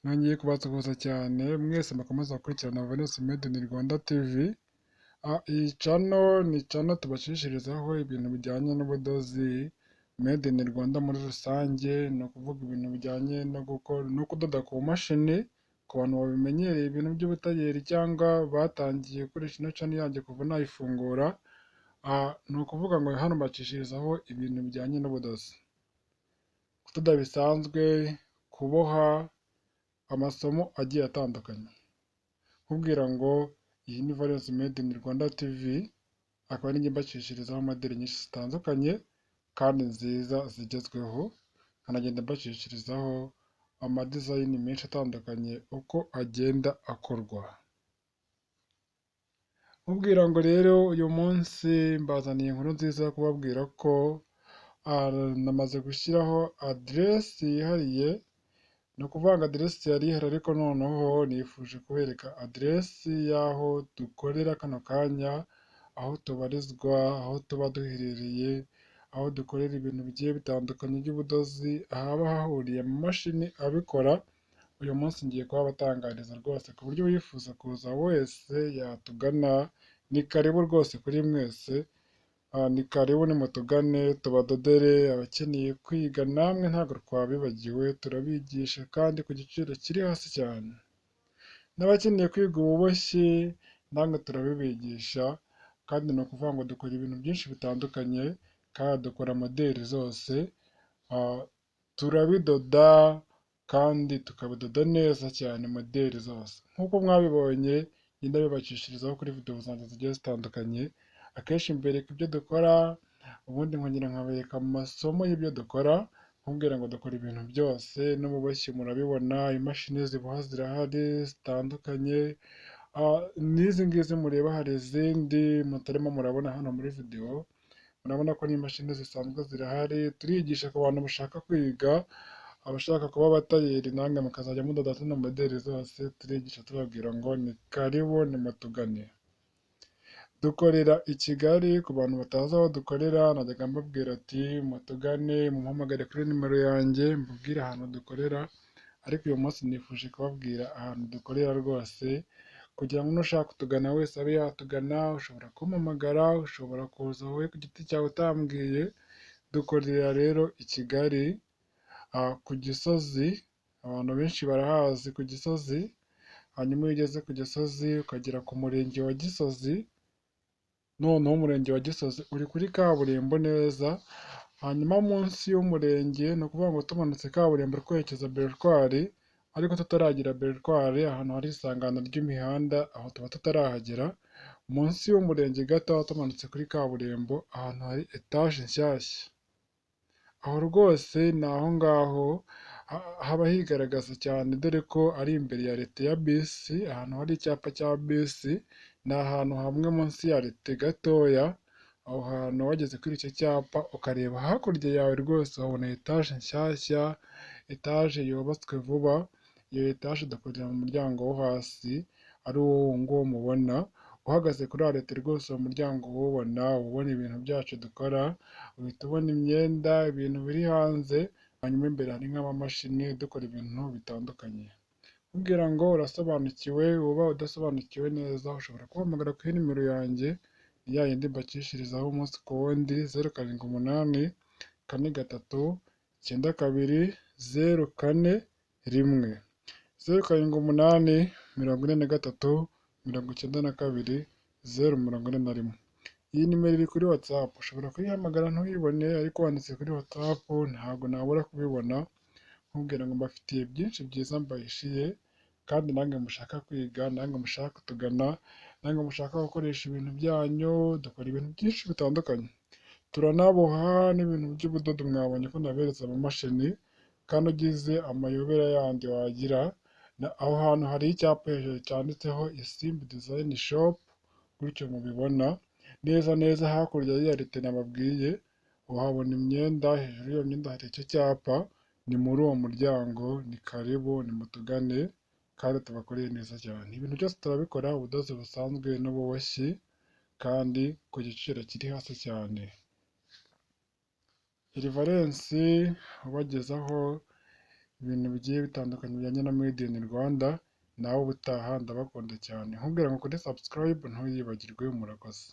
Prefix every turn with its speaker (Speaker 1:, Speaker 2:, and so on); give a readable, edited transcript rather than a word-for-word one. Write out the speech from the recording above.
Speaker 1: Nongeye kubasuhuza cyane mwese mukomeza gukurikirana Valens Made in Rwanda TV. Iyi ni channel tubashishirizaho ibintu bijyanye n'ubudozi Made in Rwanda muri rusange, ni ukuvuga ibintu bijyanye no kudoda ku mashini ku bantu babimenyereye ibintu by'ubutayeri cyangwa batangiye gukoresha ino channel yanjye kuva nayifungura. Ni ukuvuga ngo hano mbacishirizaho ibintu bijyanye n'ubudozi, kudoda bisanzwe, kuboha, amasomo agiye atandukanye. Nkubwira ngo iyi ni Valens Made in Rwanda TV, akaba ari njye mbacishirizaho modeli nyinshi zitandukanye kandi nziza zigezweho, nkanagenda mbacishirizaho amadizayini menshi atandukanye uko agenda akorwa. Nkubwira ngo rero uyu munsi mbazaniye inkuru nziza yo kubabwira ko namaze gushyiraho aderesi yihariye. Ni ukuvuga aderesi yari ihari ariko noneho nifuje kubereka aderesi y'aho dukorera kano kanya, aho tubarizwa, aho tuba duherereye, aho dukorera ibintu bigiye bitandukanye by'ubudozi, ahaba hahuriye amamashini abikora. Uyu munsi ngiye kuhabatangariza rwose ku buryo uwifuza kuza wese yatugana. Ni karibu rwose kuri mwese, ni karibu nimutugane tubadodere. Abakeneye kwiga namwe ntabwo twabibagiwe, turabigisha kandi ku giciro kiri hasi cyane. N'abakeneye kwiga ububoshyi namwe turabibigisha, kandi ni ukuvuga ngo dukora ibintu byinshi bitandukanye kandi dukora modeli zose. Turabidoda kandi tukabidoda neza cyane modeli zose nk'uko mwabibonye. Ngenda bibacishirizaho kuri video zanjye zigiye zitandukanye, akenshi mbereka ibyo dukora, ubundi nkongera nkabereka mu masomo y'ibyo dukora. Nkubwira ngo dukora ibintu byose, n'ububoshyi murabibona, imashini ziboha zirahari zitandukanye. N'izi ngizi mureba hari izindi mutarimo murabona hano muri video, murabona ko n'imashini zisanzwe zirahari. Turigisha ku bantu bashaka kwiga, abashaka kuba abatayeri namwe mukazajya mudoda zino modeli zose. Turigisha tubabwira ngo ni karibu nimutugane. Dukorera i Kigali, ku bantu batazi aho dukorera najyaga mbabwira ati mutugane, mumpamagare kuri nimero yanjye mbabwire ahantu dukorera, ariko uyu munsi nifuje kubabwira ahantu dukorera rwose, kugira ngo nushaka kutugana wese abe yatugana. Ushobora kumpamagara, ushobora kuza wowe ku giti cyawe utambwiye. Dukorera rero i Kigali, ku Gisozi. Abantu benshi barahazi ku Gisozi. Hanyuma iyo ugeze ku Gisozi ukagera ku murenge wa Gisozi, noneho umurenge wa Gisozi uri kuri kaburimbo neza. Hanyuma munsi y'umurenge, ni ukuvuga ngo tumanutse kaburimbo twerekeza Beretwari, ariko tutaragira Beretwari, ahantu hari isangano ry'imihanda, aho tuba tutarahagera. Munsi y'umurenge gato tumanutse kuri kaburimbo, ahantu hari etaje nshyashya, aho rwose ni aho ngaho haba higaragaza cyane, dore ko ari imbere ya leta ya bisi. Ahantu hari icyapa cya bisi ni ahantu hamwe munsi ya leta gatoya. Aho hantu wageze kuri icyo cyapa ukareba hakurya yawe rwose wabona etaje nshyashya, etaje yubatswe vuba. Iyo etaje dukorera mu muryango wo hasi, ari wo nguwo mubona. Uhagaze kuri arete rwose uwo muryango uwubona, ubona ibintu byacu dukora, uhita ubona imyenda, ibintu biri hanze. Hanyuma imbere hari nk'amamashini dukora ibintu bitandukanye. Nkubwira ngo urasobanukiwe, uba udasobanukiwe neza ushobora kumpamagara kuri nimero yanjye, ni ya yindi mbacishirizaho umunsi ku wundi, 0788 43 92 04 1, 0788 43 92 041. Iyi nimero iri kuri WhatsApp, ushobora kuyihamagara ntuyibone, ariko wanditse kuri WhatsApp ntabwo nabura kubibona. Nkubwira ngo mbafitiye byinshi byiza mbahishiye, kandi namwe mushaka kwiga, namwe mushaka kutugana, namwe mushaka gukoresha ibintu byanyu. Dukora ibintu byinshi bitandukanye, turanaboha n'ibintu by'ubudodo. Mwabonye ko naberetse amamashini, kandi ugize amayobera yandi wagira, aho hantu hari icyapa hejuru cyanditseho Isimbi Design Shop, gutyo mubibona neza neza. Hakurya ya leta nababwiye uhabona imyenda, hejuru y'iyo myenda hari icyo cyapa. Ni muri uwo muryango, ni karibu nimutugane kandi tubakoreye neza cyane. Ibintu byose turabikora, ubudozi busanzwe n'ububoshyi, kandi ku giciro kiri hasi cyane. Iri Valens ubagezaho ibintu bigiye bitandukanye bijyanye na Made in Rwanda. Nawe ubutaha ndabakunda cyane nkubwira ngo kuri subscribe ntuyibagirwe, murakoze.